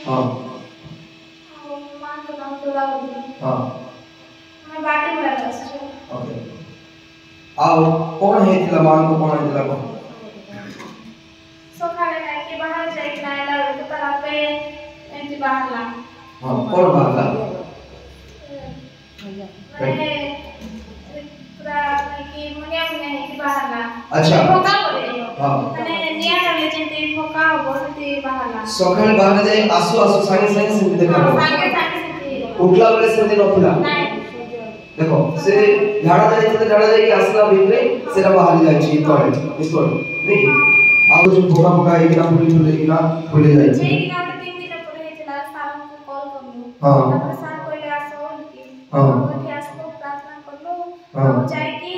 हां मां को नाम तो लाओ हां मैं बाटे में रहता ओके आओ कौन है तिला मां को कौन है तिला को सकाळे काय की बाहेर जाई नायला तो तला पे एंटी बाहर ला हां कौन बाहर ला मैंने पूरा की मुनिया में है कि बाहर ला अच्छा फोका पड़े हां मैंने निया करले जेंते फोका बोलते बाहर ला सकाळ बाहर जाई आसु आसु सांगे सांगे से देखा सांगे सांगे से उठला बेले से नथिला नहीं देखो से झाड़ा जाई तो झाड़ा जाई आसला भितरे सेरा बाहर जाई छी तोड़े इस्तोड़ नहीं आ जो फोका फोका एक ना फुले जाई छी एक ना 3 दिन पड़े चला साल को कॉल करलो हां तापर साल कोले आसो की हां उठी आसो प्रार्थना करलो हां जाई की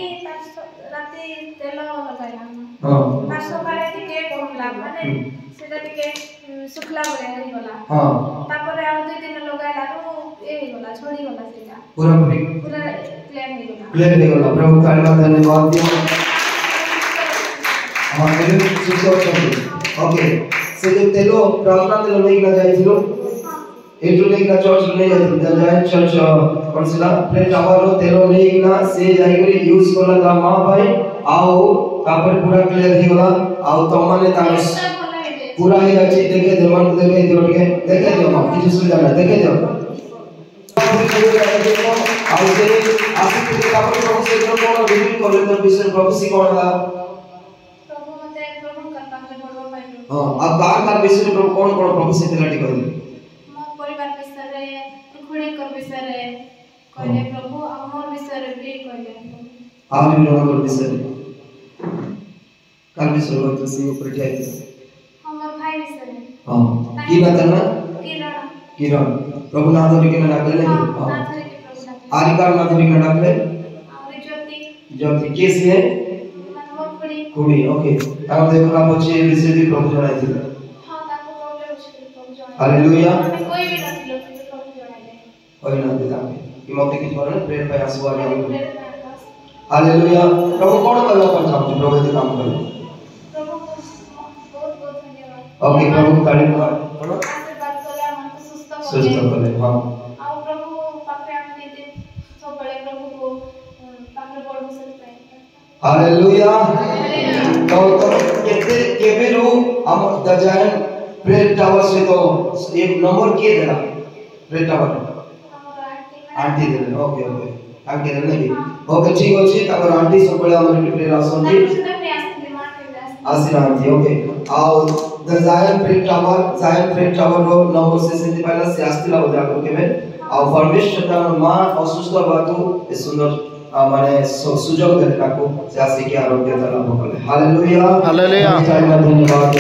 राती तेल लगाया हां तार सकाळे टिके कहला माने सेटा टिके सुखला बले हरी गला हां तापर आ 2 दिन लगायला रो ए गला छोड़ी गला सेटा पूरा क्लियर हो गला प्रभु का धन्यवाद दियो हां मेरे सुसो ओके से जो तेलो प्रार्थना तेलो नहीं ना जाई थिलो एटू नहीं ना चर्च नहीं जाई चर्च कौनसिला प्रे टावर तेलो नहीं ना से जाई करी यूज करला ता मां भाई आओ तापर पूरा क्लियर हो गला आओ तो माने ता पूरा ही अच्छी देखे देवन को देखे दियो मां किसी सुविधा ना देखे दियो ଆଉ ସେ ଆସିଥିଲେ ତାପରେ ପ୍ରଭୁ ସେ କୋଣ ରିଭିଲ କଲେ ତ ବିଷୟ ପ୍ରଭୁ ସି କୋଣ ହେଲା प्रभु मते प्रभु करता है बड़ो भाई हां अब कार विषय प्रभु कोण प्रभु से तिलाटी कहले मो परिवार विषय रे खुणे कर विषय रे कहले प्रभु हमर विषय रे भी कहले आले लोगों विषय रे काल विषय तो सी ऊपर जाई हमर भाई विषय रे हां की बात ना किरण प्रभु नाम धरि के डाकले नहीं हां आरिकार नाम धरि के डाकले और ज्योति केस है कुड़ी ओके तार देखो ना बच्चे विषय भी प्रभु जणाई दिले हां ताको प्रॉब्लम छै प्रभु जणाई हालेलुया कोई भी नथिलो प्रभु जणाई दे कोई ना दिला कि मते किछ बोले प्रेयर पे आसु आ हालेलुया प्रभु कोण करला पर काम प्रभु ये काम करे प्रभु बहुत बहुत धन्यवाद ओके प्रभु ताली मार सुस्त करे हां आ प्रभु पाखे हमने दे सब बड़े प्रभु को पाखे पड़ो सकते हैं हालेलुया तो केबेरु हम दजायन प्रेयर टावर से तो एक नंबर के देला प्रेयर टावर आंटी देले ओके आंटी देले नहीं ओके ठीक अछि तकर आंटी सब बड़े हमर प्रेयर आसंती आसिना आंटी ओके आओ द जायन प्रेयर टावर रो नंबर से पहला से आस्तिला हो जाको केबे आ परमेश्वर ता मां असुस्थ बातु ए सुंदर माने सुजोग देला को से आसी के आरोग्य लाभ करले हालेलुया धन्यवाद